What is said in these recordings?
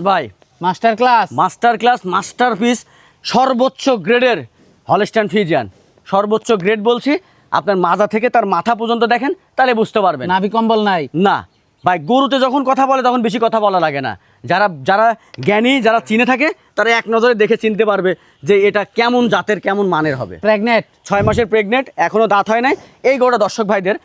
ভাই master class masterpiece সর্বোচ্চ গ্রেডের হলস্টাইন ফ্রিজিয়ান। সর্বোচ্চ গ্রেড বলছি, আপনার মাজা থেকে তার মাথা পর্যন্ত দেখেন, তাহলে বুঝতে পারবেন। নাভি কম্বল নাই না ভাই, গরুতে যখন কথা বলে তখন বেশি কথা বলা লাগে না। যারা জ্ঞানী, যারা চিনে থাকে, তারা এক নজরে দেখে চিনতে পারবে যে এটা কেমন জাতের, কেমন মানের হবে। প্রেগনেন্ট 6 মাসের প্রেগনেন্ট, এখনো দাঁত হয় নাই। এই গরুটা দর্শক ভাইদের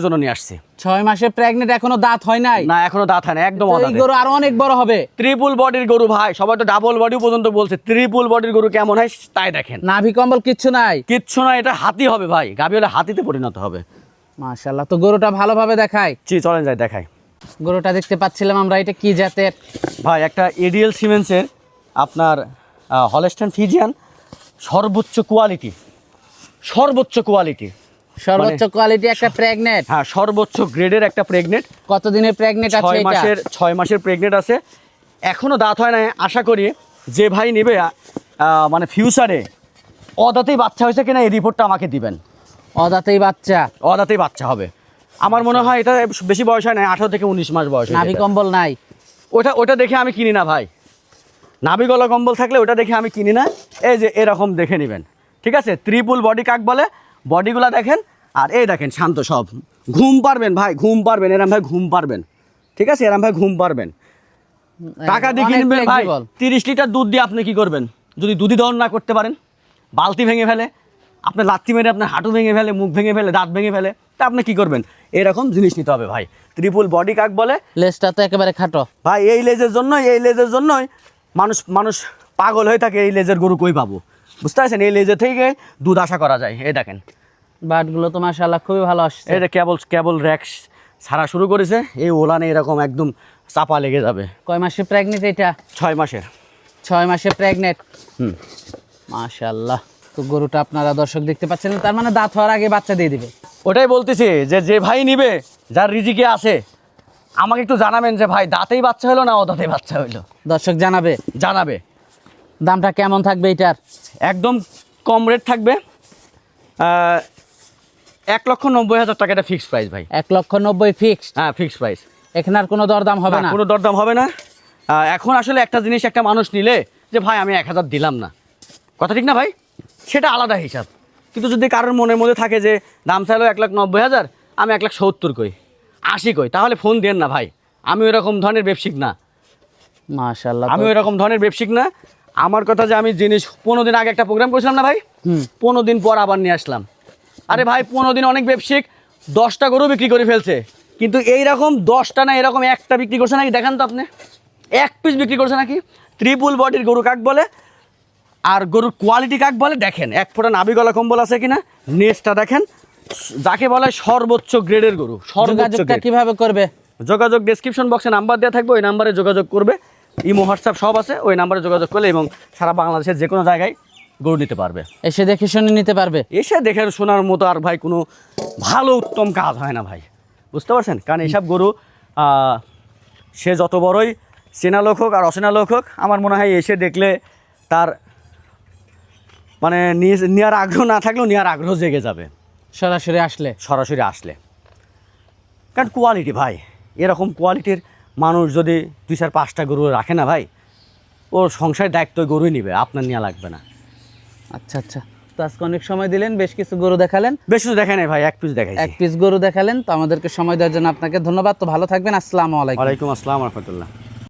জন্য নিয়ে আসছে। 6 মাসের প্রেগনেন্ট, এখনো দাঁত হয় নাই। না, এখনো দাঁত হয় না, একদম এই গরু আরো অনেক বড় হবে। ট্রিপল বডির গরু ভাই, সবাই তো ডাবল বডিও পর্যন্ত বলছে। ট্রিপল বডির গরু কেমন হয় তাই দেখেন। নাভি কম্বল কিচ্ছু নাই, কিচ্ছু না, এটা হাতি হবে ভাই। গাভী হলে হাতিতে পরিণত হবে। মাশাআল্লাহ। তো গরুটা ভালোভাবে দেখায়। চলেন যাই দেখাই। গরুটা দেখতে পাচ্ছিলাম আমরা, এটা কি জাতের ভাই? একটা এডিএল সিমেন্সের আপনার হলস্টাইন ফ্রিজিয়ান, সর্বোচ্চ কোয়ালিটি একটা প্রেগনেন্ট। হ্যাঁ, সর্বোচ্চ গ্রেডের একটা প্রেগনেন্ট। কতদিনের প্রেগনেন্ট আছে এটা? 6 মাসের প্রেগনেন্ট আছে, এখনো দাঁত হয় না। আশা করি যে ভাই নেবে মানে ফিউচারে অদাতেই বাচ্চা হয়েছে কিনা এই রিপোর্টটা আমাকে দিবেন। অদাতেই বাচ্চা হবে। আমার মনে হয় এটা বেশি বয়স হয় না, 18 থেকে 19 মাস বয়স। নাভি কম্বল নাই, ওটা দেখে আমি কিনি না ভাই। নাভি গলা কম্বল থাকলে ওটা দেখে আমি কিনি না। এই যে এরকম দেখে নেবেন, ঠিক আছে? ট্রিপল বডি কাক বলে, বডিগুলা দেখেন। আর এই দেখেন শান্ত, সব ঘুম পারবেন ভাই, ঘুম পারবেন এরম ভাই, ঘুম পারবেন, ঠিক আছে? এরম ভাই ঘুম পারবেন। টাকা দিয়ে কিনবেন ভাই। 30 লিটার দুধ দিয়ে আপনি কি করবেন যদি দুধই দহন না করতে পারেন? বালতি ভেঙে ফেলে, আপনার লাত্তি মেরে আপনার হাঁটু ভেঙে ফেলে, মুখ ভেঙে ফেলে, দাঁত ভেঙে ফেলে, তা আপনি কি করবেন? এরকম জিনিস নিতে হবে ভাই। ট্রিপল বডি কাক বলে। লেজটা তো একেবারে খাটো ভাই। এই লেজের জন্যই মানুষ পাগল হয়ে থাকে। এই লেজের গরু কই পাবো? বুঝতে পারছেন? এই লেজের থেকে দুধ আশা করা যায়। এই দেখেন বাটগুলো তো মাশাআল্লাহ খুবই ভালো আসছে। এই যে কেবল র্যাক্স ছাড়া শুরু করেছে, এই ওলানে এরকম একদম চাপা লেগে যাবে। কয় মাসে প্রেগনেন্ট এটা? 6 মাসের। 6 মাসে প্রেগনেন্ট। মাশাআল্লাহ। তো গরুটা আপনারা দর্শক দেখতে পাচ্ছেন, তার মানে দাঁত হওয়ার আগে বাচ্চা দিয়ে দিবে। ওটাই বলতেছি যে ভাই নিবে, যার রিজিকে আছে, আমাকে একটু জানাবেন যে ভাই দাঁতেই বাচ্চা হলো না অদাঁতেই বাচ্চা হইলো। দর্শক জানাবে। দামটা কেমন থাকবে এটার? একদম কম রেট থাকবে, 1,90,000 টাকা। এটা ফিক্সড প্রাইস ভাই। 1,90,000 ফিক্সড? হ্যাঁ, ফিক্সড প্রাইস। এখানে আর কোনো দরদাম হবে না? কোনো দরদাম হবে না। এখন আসলে একটা জিনিস একটা মানুষ নিলে যে ভাই আমি 1,000 দিলাম না, কথা ঠিক না ভাই? সেটা আলাদা হিসাব। কিন্তু যদি কারোর মনের মধ্যে থাকে যে দাম চাইলো 1,90,000, আমি 1,70,000 কই, 80 কই, তাহলে ফোন দেন না ভাই। আমি ওইরকম ধরনের ব্যবসায়িক না। মাশাআল্লাহ। আমি ওইরকম ধরনের ব্যবসায়িক না। আমার কথা যে আমি জিনিস 15 দিন আগে একটা প্রোগ্রাম করেছিলাম না ভাই, 15 দিন পর আবার নিয়ে আসলাম। আরে ভাই 15 দিন অনেক ব্যবসায়িক 10টা গরু বিক্রি করে ফেলছে, কিন্তু এইরকম 10টা না, এরকম একটা বিক্রি করছে নাকি দেখান তো আপনি? এক পিস বিক্রি করছে নাকি? ট্রিপল বডির গরু কাক বলে, আর গরুর কোয়ালিটি কাক বলে দেখেন। এক ফোঁটা নাভি গলা কম্বল আছে কিনা, নেজটা দেখেন, যাকে বলে সর্বোচ্চ গ্রেডের গরু। যোগাযোগটা কিভাবে করবে? যোগাযোগ ডেসক্রিপশন বক্সে নাম্বার দেওয়া থাকবে, ওই নাম্বারে যোগাযোগ করবে। ইমো, হোয়াটসঅ্যাপ সব আছে, ওই নাম্বারে যোগাযোগ করলে এবং সারা বাংলাদেশের যে কোনো জায়গায় গরু নিতে পারবে। এসে দেখে শুনে নিতে পারবে। এসে দেখে শোনার মতো আর ভাই কোনো ভালো উত্তম কাজ হয় না ভাই, বুঝতে পারছেন? কারণ এইসব গরু সে যত বড়ই চেনা লোক হোক আর অচেনা লোক হোক, আমার মনে হয় এসে দেখলে তার মানে নেওয়ার আগ্রহ না থাকলেও নেওয়ার আগ্রহ জেগে যাবে সরাসরি আসলে। কারণ কোয়ালিটি ভাই, এরকম কোয়ালিটির মানুষ যদি 2-4-5টা গরু রাখে না ভাই, ওর সংসারের দায়িত্ব গরুই নিবে, আপনার নেওয়া লাগবে না। আচ্ছা। তো আজকে অনেক সময় দিলেন, বেশ কিছু গরু দেখালেন। বেশ কিছু দেখাই নাই ভাই, এক পিস গরু দেখালেন। তো আমাদেরকে সময় দেওয়ার জন্য আপনাকে ধন্যবাদ। তো ভালো থাকবেন। আসসালামু আলাইকুম। ওয়ালাইকুম আসসালাম ওয়া রাহমাতুল্লাহ।